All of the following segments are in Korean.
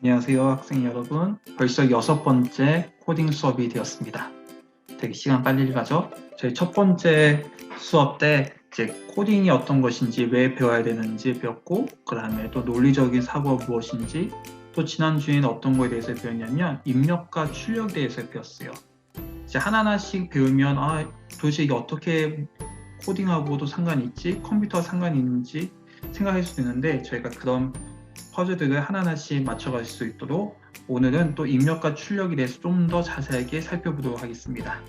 안녕하세요, 학생 여러분. 벌써 6번째 코딩 수업이 되었습니다. 되게 시간 빨리 가죠? 저희 첫 번째 수업 때 이제 코딩이 어떤 것인지, 왜 배워야 되는지 배웠고, 그 다음에 또 논리적인 사고가 무엇인지, 또 지난주에는 어떤 거에 대해서 배웠냐면 입력과 출력에 대해서 배웠어요. 이제 하나하나씩 배우면 도대체 이게 어떻게 코딩하고도 상관이 있지? 컴퓨터와 상관이 있는지 생각할 수도 있는데 저희가 그런 퍼즐들을 하나하나씩 맞춰갈 수 있도록 오늘은 또 입력과 출력에 대해서 좀 더 자세하게 살펴보도록 하겠습니다.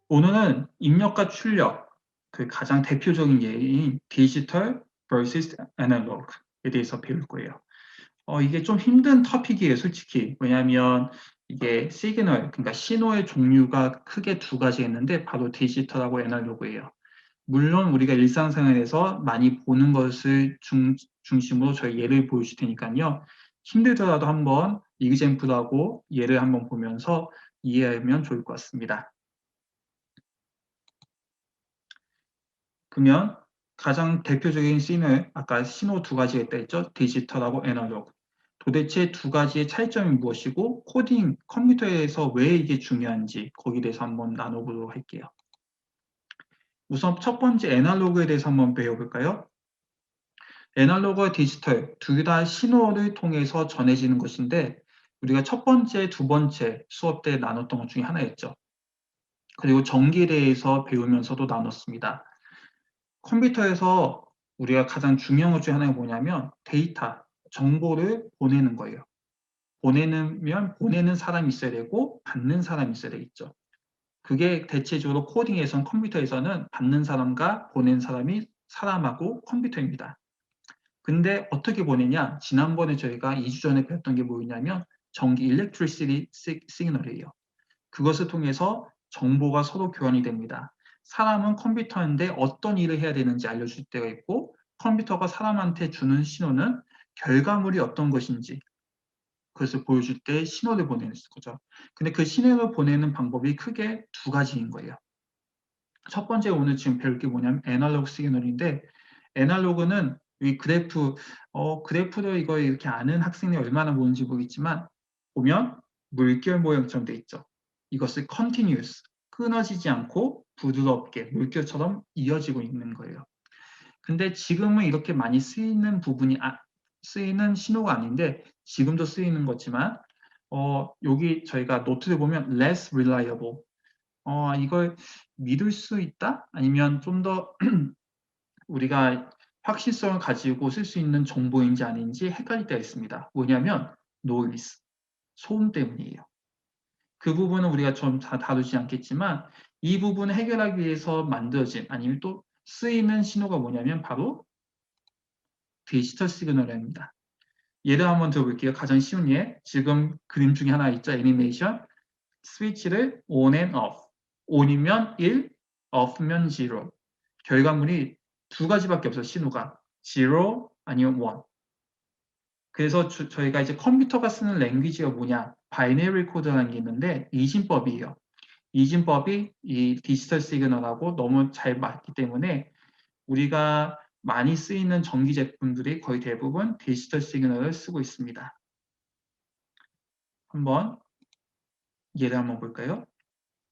오늘은 입력과 출력, 그 가장 대표적인 예인 디지털 vs 애널로그에 대해서 배울 거예요. 이게 좀 힘든 터픽이에요, 솔직히. 왜냐하면 이게 시그널, 그러니까 신호의 종류가 크게 두 가지 있는데 바로 디지털하고 애널로그예요. 물론 우리가 일상생활에서 많이 보는 것을 중심으로 저희 예를 보여줄 테니까요. 힘들더라도 한번 이그젠플하고 예를 한번 보면서 이해하면 좋을 것 같습니다. 그러면 가장 대표적인 씬을 아까 신호 두 가지가 있다 했죠? 디지털하고 애널로그. 도대체 두 가지의 차이점이 무엇이고 코딩, 컴퓨터에서 왜 이게 중요한지 거기에 대해서 한번 나눠보도록 할게요. 우선 첫 번째 애널로그에 대해서 한번 배워볼까요? 애널로그와 디지털 둘 다 신호를 통해서 전해지는 것인데 우리가 첫 번째, 두 번째 수업 때 나눴던 것 중에 하나였죠. 그리고 전기에 대해서 배우면서도 나눴습니다. 컴퓨터에서 우리가 가장 중요한 것 중에 하나가 뭐냐면 데이터, 정보를 보내는 거예요. 보내는 사람이 있어야 되고 받는 사람이 있어야 되겠죠. 그게 대체적으로 코딩에선 컴퓨터에서는 받는 사람과 보내는 사람이 사람하고 컴퓨터입니다. 근데 어떻게 보내냐? 지난번에 저희가 2주 전에 배웠던 게 뭐였냐면 전기 일렉트리시티 시그널이에요. 그것을 통해서 정보가 서로 교환이 됩니다. 사람은 컴퓨터인데 어떤 일을 해야 되는지 알려줄 때가 있고 컴퓨터가 사람한테 주는 신호는 결과물이 어떤 것인지 그것을 보여줄 때 신호를 보내는 거죠. 근데 그 신호를 보내는 방법이 크게 두 가지인 거예요. 첫 번째 오늘 지금 배울 게 뭐냐면 애널로그 시그널인데 애널로그는 이 그래프를 이거 이렇게 아는 학생이 얼마나 보는지 모르겠지만 보면 물결 모형처럼 돼 있죠. 이것을 continuous, 끊어지지 않고 부드럽게 물결처럼 이어지고 있는 거예요. 근데 지금은 이렇게 많이 쓰이는 신호가 아닌데 지금도 쓰이는 거지만 여기 저희가 노트를 보면 less reliable, 이걸 믿을 수 있다? 아니면 좀 더 우리가 확실성을 가지고 쓸 수 있는 정보인지 아닌지 헷갈릴 때가 있습니다. 뭐냐면 noise, 소음 때문이에요. 그 부분은 우리가 좀 다 다루지 않겠지만 이 부분을 해결하기 위해서 만들어진 아니면 또 쓰이는 신호가 뭐냐면 바로 디지털 시그널입니다. 예를 한번 들어볼게요. 가장 쉬운 예. 지금 그림 중에 하나 있죠. 애니메이션. 스위치를 on and off. on이면 1, off면 0. 결과물이 두 가지밖에 없어요. 신호가. 0 아니면 1. 그래서 저희가 이제 컴퓨터가 쓰는 랭귀지가 뭐냐? 바이너리 코드라는 게 있는데 이진법이에요. 이진법이 이 디지털 시그널하고 너무 잘 맞기 때문에 우리가 많이 쓰이는 전기 제품들이 거의 대부분 디지털 시그널을 쓰고 있습니다. 한번 예를 한번 볼까요?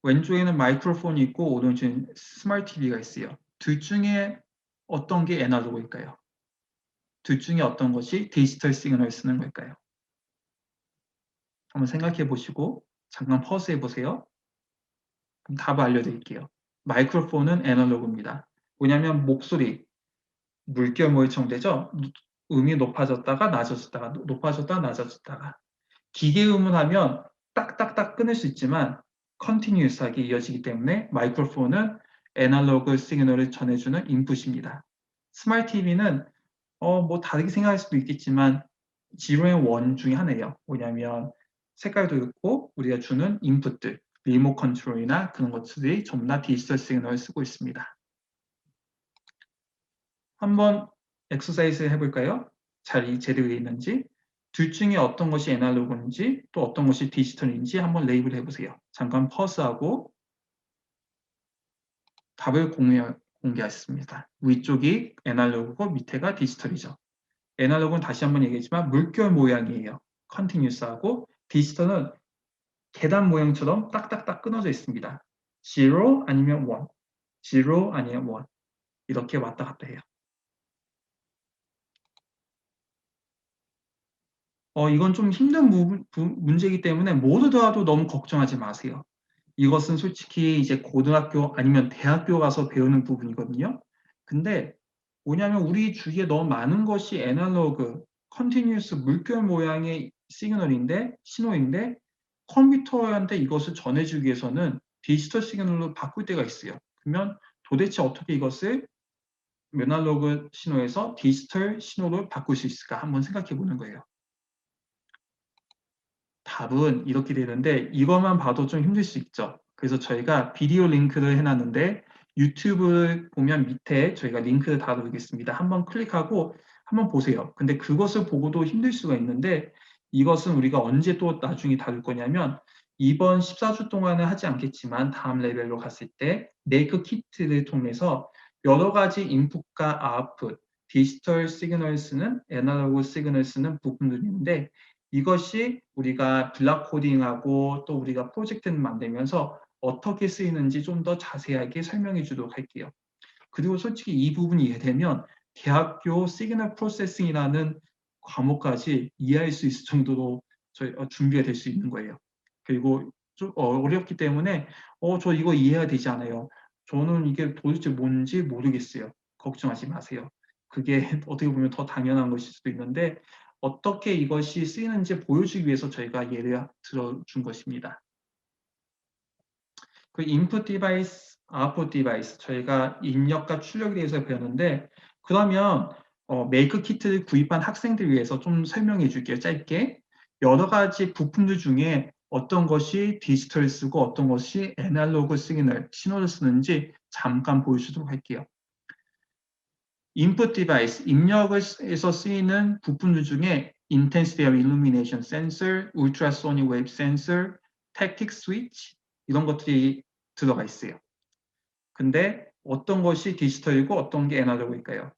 왼쪽에는 마이크로폰이 있고 오른쪽에는 스마트 TV가 있어요. 둘 중에 어떤 게 애널로그일까요? 둘 중에 어떤 것이 디지털 시그널을 쓰는 걸까요? 한번 생각해 보시고 잠깐 퍼즈 해보세요. 그럼 답을 알려드릴게요. 마이크로폰은 애널로그입니다. 뭐냐면 목소리, 물결 모의처럼 되죠? 음이 높아졌다가 낮아졌다가 높아졌다가 낮아졌다가 기계음을 하면 딱딱딱 끊을 수 있지만 컨티뉴스하게 이어지기 때문에 마이크로폰은 애널로그 시그널을 전해주는 인풋입니다. 스마트 TV는 뭐 다르게 생각할 수도 있겠지만 지로의 원 중에 하나예요. 뭐냐면 색깔도 있고 우리가 주는 인풋들, 리모트 컨트롤이나 그런 것들이 전부 다 디지털 시그널을 쓰고 있습니다. 한번 엑서사이즈 해볼까요? 잘 제대로 있는지. 둘 중에 어떤 것이 애널로그인지 또 어떤 것이 디지털인지 한번 레이블 해보세요. 잠깐 퍼스하고 답을 공개하겠습니다. 위쪽이 애널로그고 밑에가 디지털이죠. 애널로그는 다시 한번 얘기했지만 물결 모양이에요. 컨티뉴스하고 디지털은 계단 모양처럼 딱딱딱 끊어져 있습니다. 0 아니면 1, 0 아니면 1 이렇게 왔다 갔다 해요. 이건 좀 힘든 문제이기 때문에 모두 다도 너무 걱정하지 마세요. 이것은 솔직히 이제 고등학교 아니면 대학교 가서 배우는 부분이거든요. 근데 뭐냐면 우리 주위에 너무 많은 것이 애널로그, 컨티뉴스 물결 모양의 시그널인데 신호인데 컴퓨터한테 이것을 전해주기 위해서는 디지털 시그널로 바꿀 때가 있어요. 그러면 도대체 어떻게 이것을 애널로그 신호에서 디지털 신호로 바꿀 수 있을까 한번 생각해 보는 거예요. 답은 이렇게 되는데 이것만 봐도 좀 힘들 수 있죠. 그래서 저희가 비디오 링크를 해놨는데 유튜브 보면 밑에 저희가 링크를 달아두겠습니다. 한번 클릭하고 한번 보세요. 근데 그것을 보고도 힘들 수가 있는데 이것은 우리가 언제 또 나중에 다룰 거냐면 이번 14주 동안은 하지 않겠지만 다음 레벨로 갔을 때 메이크 키트를 통해서 여러 가지 인풋과 아웃풋, 디지털 시그널 쓰는, 애널로그 시그널 쓰는 부분들이 있는데 이것이 우리가 블락 코딩하고 또 우리가 프로젝트를 만들면서 어떻게 쓰이는지 좀 더 자세하게 설명해 주도록 할게요. 그리고 솔직히 이 부분이 이해되면 대학교 시그널 프로세싱이라는 과목까지 이해할 수 있을 정도로 준비가 될 수 있는 거예요. 그리고 좀 어렵기 때문에 저 이거 이해가 되지 않아요. 저는 이게 도대체 뭔지 모르겠어요. 걱정하지 마세요. 그게 어떻게 보면 더 당연한 것일 수도 있는데 어떻게 이것이 쓰이는지 보여주기 위해서 저희가 예를 들어준 것입니다. 그 인풋 디바이스, 아웃풋 디바이스 저희가 입력과 출력에 대해서 배웠는데 그러면 메이크 키트를 구입한 학생들 위해서 좀 설명해 줄게요. 짧게. 여러 가지 부품들 중에 어떤 것이 디지털 쓰고 어떤 것이 애널로그 시그널, 신호를 쓰는지 잠깐 보여주도록 할게요. 인풋 디바이스, 입력에서 쓰이는 부품들 중에 Intensity of Illumination Sensor, Ultrasonic Wave Sensor, Tactic Switch 이런 것들이 들어가 있어요. 근데 어떤 것이 디지털이고 어떤 게 애널로그일까요?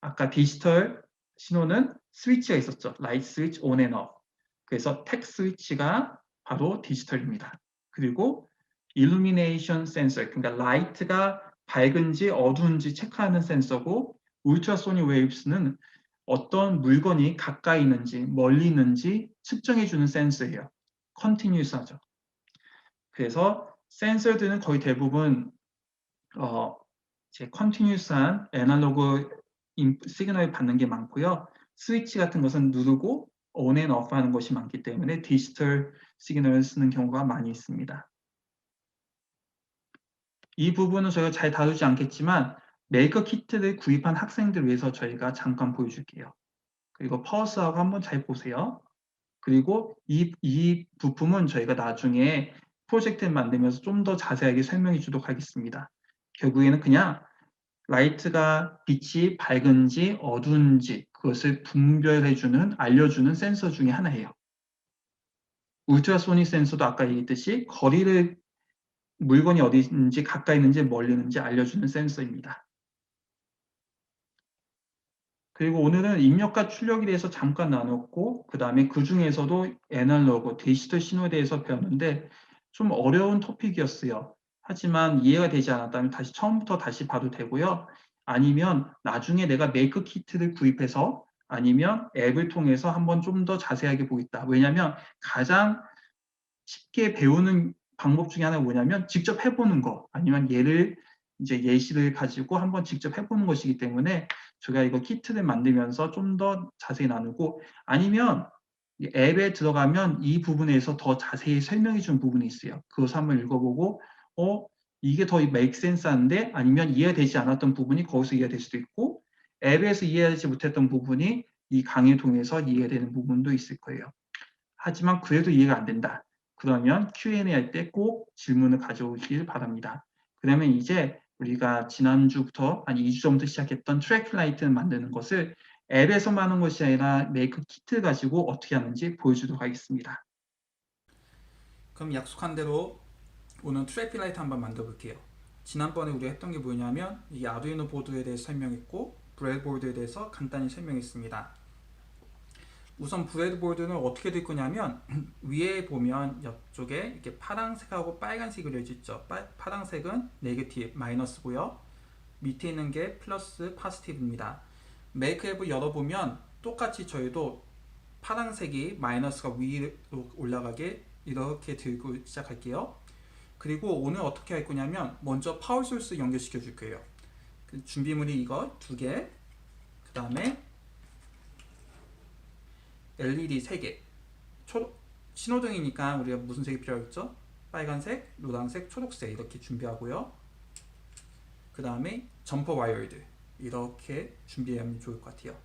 아까 디지털 신호는 스위치가 있었죠. 라이트 스위치 온 앤 오프. 그래서 텍 스위치가 바로 디지털입니다. 그리고 일루미네이션 센서, 그러니까 라이트가 밝은지 어두운지 체크하는 센서고 울트라소닉 웨이브스는 어떤 물건이 가까이 있는지 멀리 있는지 측정해주는 센서예요. 컨티뉴스하죠. 그래서 센서들은 거의 대부분 컨티뉴스한 애널로그 시그널을 받는 게 많고요. 스위치 같은 것은 누르고 on and off 하는 것이 많기 때문에 디지털 시그널을 쓰는 경우가 많이 있습니다. 이 부분은 저희가 잘 다루지 않겠지만 메이커 키트를 구입한 학생들 위해서 저희가 잠깐 보여줄게요. 그리고 파워스하고 한번 잘 보세요. 그리고 이 부품은 저희가 나중에 프로젝트를 만들면서 좀 더 자세하게 설명해 주도록 하겠습니다. 결국에는 그냥 라이트가 빛이 밝은지 어두운지 그것을 분별해주는 알려주는 센서 중에 하나예요. 울트라소닉 센서도 아까 얘기했듯이 거리를 물건이 어디 있는지 가까이 있는지 멀리 있는지 알려주는 센서입니다. 그리고 오늘은 입력과 출력에 대해서 잠깐 나눴고 그 다음에 그 중에서도 애널로그, 디지털 신호에 대해서 배웠는데 좀 어려운 토픽이었어요. 하지만 이해가 되지 않았다면 처음부터 다시 봐도 되고요. 아니면 나중에 내가 메이크 키트를 구입해서 아니면 앱을 통해서 한번 좀 더 자세하게 보겠다. 왜냐하면 가장 쉽게 배우는 방법 중에 하나가 뭐냐면 직접 해보는 거 아니면 예시를 가지고 한번 직접 해보는 것이기 때문에 제가 이거 키트를 만들면서 좀 더 자세히 나누고 아니면 앱에 들어가면 이 부분에서 더 자세히 설명해 준 부분이 있어요. 그것을 한번 읽어보고 이게 더 make sense 한데 아니면 이해되지 않았던 부분이 거기서 이해될 수도 있고 앱에서 이해하지 못했던 부분이 이 강의를 통해서 이해되는 부분도 있을 거예요. 하지만 그래도 이해가 안 된다. 그러면 Q&A 할 때 꼭 질문을 가져오길 바랍니다. 그러면 이제 우리가 지난주부터 한 2주 전부터 시작했던 트랙라이트를 만드는 것을 앱에서만 하는 것이 아니라 메이크 키트 가지고 어떻게 하는지 보여주도록 하겠습니다. 그럼 약속한 대로 오늘 트래픽 라이트 한번 만들어 볼게요. 지난번에 우리가 했던 게 뭐냐면 이 아두이노 보드에 대해서 설명했고 브레드보드에 대해서 간단히 설명했습니다. 우선 브레드보드는 어떻게 될 거냐면 위에 보면 옆쪽에 이렇게 파란색하고 빨간색이 그려져 있죠. 파란색은 네게티브 마이너스고요. 밑에 있는 게 플러스 파지티브입니다. 메이크 앱을 열어보면 똑같이 저희도 파란색이 마이너스가 위로 올라가게 이렇게 들고 시작할게요. 그리고 오늘 어떻게 할 거냐면 먼저 파워 소스 연결시켜 줄 거예요. 준비물이 이거 두 개, 그 다음에 LED 3개, 신호등이니까 우리가 무슨 색이 필요하겠죠? 빨간색, 노란색, 초록색 이렇게 준비하고요. 그 다음에 점퍼 와이어들 이렇게 준비하면 좋을 것 같아요.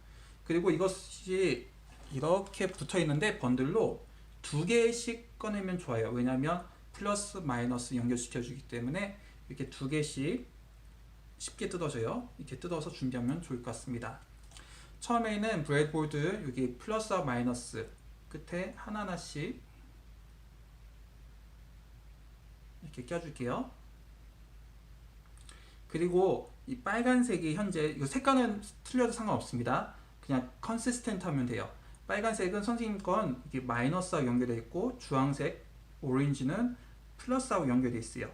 그리고 이것이 이렇게 붙어 있는데 번들로 두 개씩 꺼내면 좋아요. 왜냐하면 플러스 마이너스 연결시켜 주기 때문에 이렇게 두 개씩 쉽게 뜯어져요. 이렇게 뜯어서 준비하면 좋을 것 같습니다. 처음에는 브레드보드 여기 플러스와 마이너스 끝에 하나하나씩 이렇게 껴줄게요. 그리고 이 빨간색이 현재 이거 색깔은 틀려도 상관없습니다. 그냥 컨시스텐트 하면 돼요. 빨간색은 선생님 건 이게 마이너스하고 연결되어 있고 주황색, 오렌지는 플러스하고 연결되어 있어요.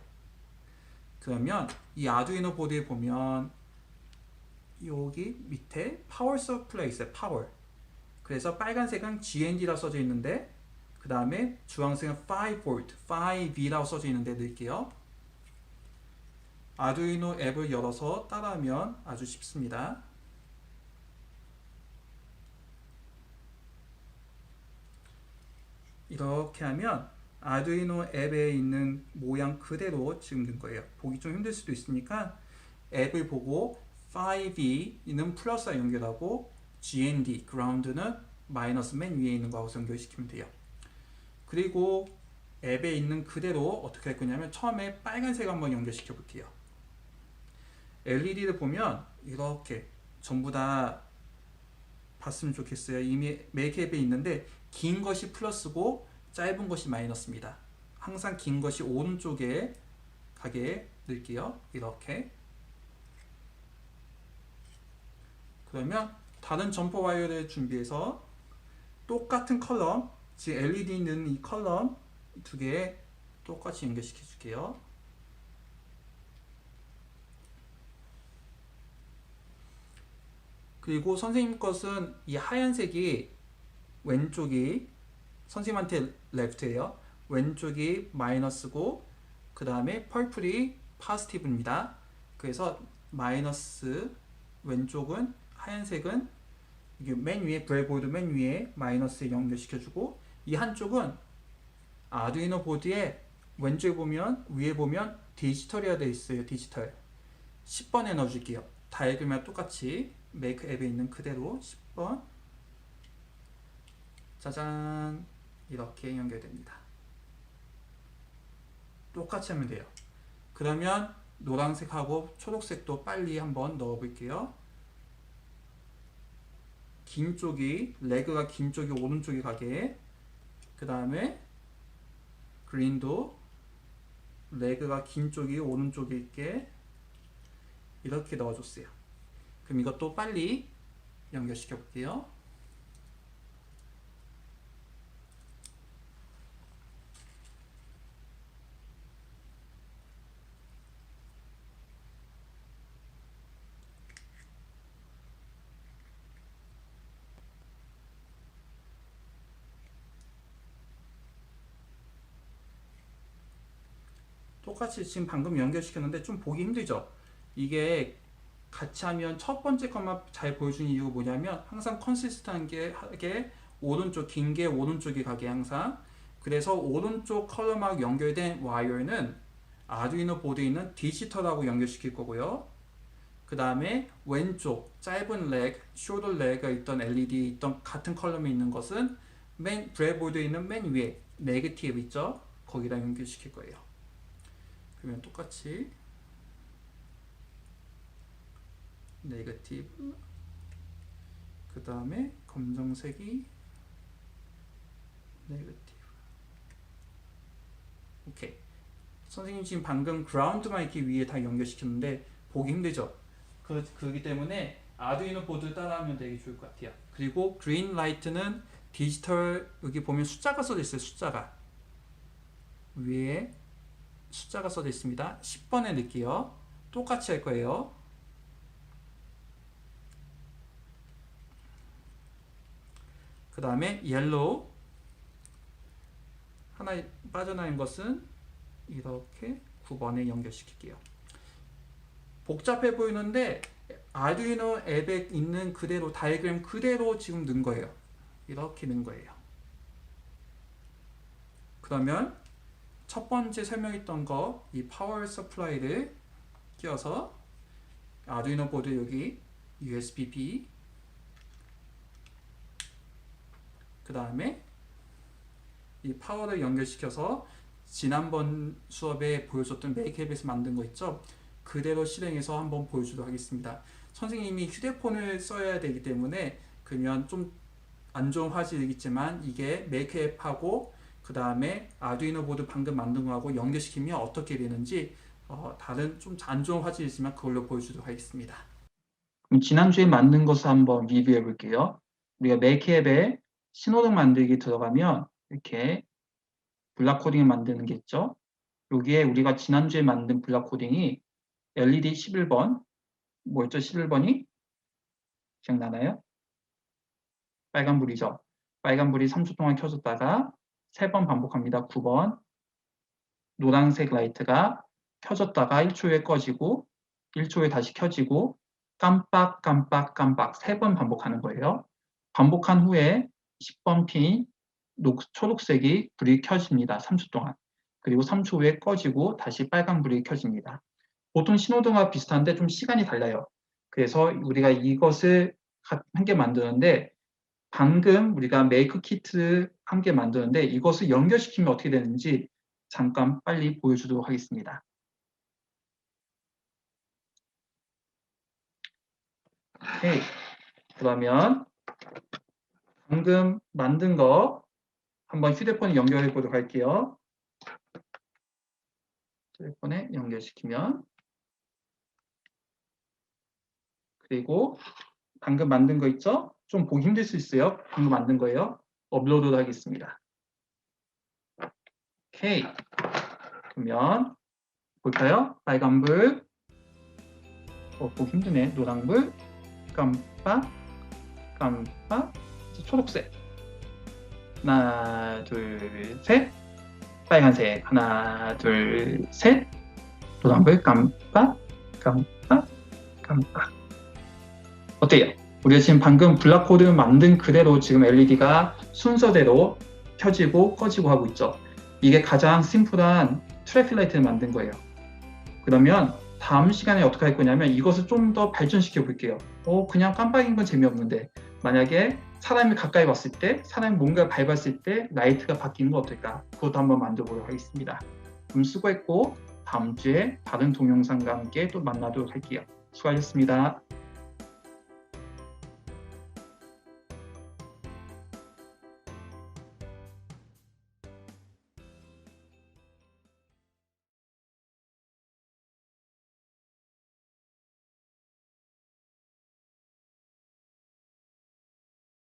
그러면 이 아두이노 보드에 보면 여기 밑에 파워 서플라이 있어요. 파워. 그래서 빨간색은 GND라고 써져 있는데 그 다음에 주황색은 5V, 5V라고 써져 있는데 넣을게요. 아두이노 앱을 열어서 따라하면 아주 쉽습니다. 이렇게 하면 아두이노 앱에 있는 모양 그대로 지금 된 거예요. 보기 좀 힘들 수도 있으니까 앱을 보고 5V는 플러스와 연결하고 GND, 그라운드는 마이너스 맨 위에 있는 거하고 연결시키면 돼요. 그리고 앱에 있는 그대로 어떻게 할 거냐면 처음에 빨간색 한번 연결시켜 볼게요. LED를 보면 이렇게 전부 다 봤으면 좋겠어요. 이미 메이크 앱에 있는데 긴 것이 플러스고 짧은 것이 마이너스입니다. 항상 긴 것이 오른쪽에 가게 넣을게요. 이렇게. 그러면 다른 점퍼 와이어를 준비해서 똑같은 컬럼, 지금 LED 있는 이 컬럼 두 개 똑같이 연결시켜 줄게요. 그리고 선생님 것은 이 하얀색이 왼쪽이 선생님한테 레프트예요. 왼쪽이 마이너스고 그 다음에 펄플이 파지티브입니다. 그래서 마이너스 왼쪽은 하얀색은 이게 맨 위에 브레드보드 맨 위에 마이너스에 연결시켜주고 이 한쪽은 아두이노 보드에 왼쪽에 보면 위에 보면 디지털이라 되어 있어요. 디지털 10번에 넣어줄게요. 다이어그램이랑 똑같이 메이크 앱에 있는 그대로 10번 짜잔 이렇게 연결됩니다. 똑같이 하면 돼요. 그러면 노란색하고 초록색도 빨리 한번 넣어 볼게요. 긴 쪽이 레그가 긴 쪽이 오른쪽에 가게, 그 다음에 그린도 레그가 긴 쪽이 오른쪽에 있게 이렇게 넣어줬어요. 그럼 이것도 빨리 연결시켜 볼게요. 똑같이 지금 방금 연결시켰는데 좀 보기 힘들죠? 이게 같이 하면 첫 번째 것만 잘 보여주는 이유가 뭐냐면 항상 컨시스턴하게 오른쪽 긴 게 오른쪽에 가게 항상. 그래서 오른쪽 컬럼하고 연결된 와이어는 아두이노 보드에 있는 디지털하고 연결시킬 거고요. 그 다음에 왼쪽 짧은 렉, 숄더 렉가 있던 LED 있던 같은 컬럼에 있는 것은 맨 브레드보드에 있는 맨 위에 네게티브 있죠? 거기다 연결시킬 거예요. 그러면 똑같이 네거티브 그 다음에 검정색이 네거티브. 오케이. 선생님 지금 방금 그라운드 마이크 위에 다 연결시켰는데 보기 힘들죠? 그렇기 때문에 아두이노 보드 따라하면 되게 좋을 것 같아요. 그리고 그린 라이트는 디지털 여기 보면 숫자가 써져 있어요. 숫자가 위에 숫자가 써져 있습니다. 10번에 넣을게요. 똑같이 할 거예요. 그 다음에 옐로우 하나 빠져나온 것은 이렇게 9번에 연결시킬게요. 복잡해 보이는데 아두이노 앱에 있는 그대로 다이어그램 그대로 지금 넣은 거예요. 이렇게 넣은 거예요. 그러면 첫 번째 설명했던 거 이 파워 서플라이를 끼워서 아두이노 보드 여기 USB-B 그 다음에 이 파워를 연결시켜서 지난번 수업에 보여줬던 메이크앱에서 만든 거 있죠? 그대로 실행해서 한번 보여주도록 하겠습니다. 선생님이 휴대폰을 써야 되기 때문에 그러면 좀 안 좋은 화질이겠지만 이게 메이크앱하고 그 다음에 아두이노 보드 방금 만든 거하고 연결시키면 어떻게 되는지 다른 좀 안 좋은 화질이지만 그걸로 보여주도록 하겠습니다. 그럼 지난주에 만든 것을 한번 리뷰해 볼게요. 우리가 메이크 앱에 신호등 만들기 들어가면 이렇게 블락 코딩을 만드는 게 있죠. 여기에 우리가 지난주에 만든 블락 코딩이 LED 11번, 뭐였죠? 11번이? 기억나나요? 빨간불이죠. 빨간불이 3초 동안 켜졌다가 3번 반복합니다. 9번. 노란색 라이트가 켜졌다가 1초 후에 꺼지고 1초 후에 다시 켜지고 깜빡 깜빡 깜빡 3번 반복하는 거예요. 반복한 후에 10번 핀 초록색이 불이 켜집니다. 3초 동안. 그리고 3초 후에 꺼지고 다시 빨간불이 켜집니다. 보통 신호등과 비슷한데 좀 시간이 달라요. 그래서 우리가 이것을 한 개 만드는데 방금 우리가 메이크 키트 한 개 만드는데 이것을 연결시키면 어떻게 되는지 잠깐 빨리 보여주도록 하겠습니다. 오케이. 그러면 방금 만든 거 한번 휴대폰에 연결해 보도록 할게요. 휴대폰에 연결시키면 그리고 방금 만든 거 있죠? 좀 보기 힘들 수 있어요. 방금 만든 거예요. 업로드 하겠습니다. 오케이. 그러면 볼까요? 빨간불, 보기 힘드네. 노란불, 깜빡, 깜빡, 초록색. 하나, 둘, 셋. 빨간색. 하나, 둘, 셋. 노란불, 깜빡, 깜빡, 깜빡. 어때요? 우리가 지금 방금 블락코드 만든 그대로 지금 LED가 순서대로 켜지고 꺼지고 하고 있죠. 이게 가장 심플한 트래픽 라이트를 만든 거예요. 그러면 다음 시간에 어떻게 할 거냐면 이것을 좀 더 발전시켜 볼게요. 그냥 깜빡인 건 재미없는데 만약에 사람이 가까이 왔을 때 사람이 뭔가 밟았을 때 라이트가 바뀌는 건 어떨까? 그것도 한번 만들어 보도록 하겠습니다. 그럼 수고했고 다음 주에 다른 동영상과 함께 또 만나도록 할게요. 수고하셨습니다.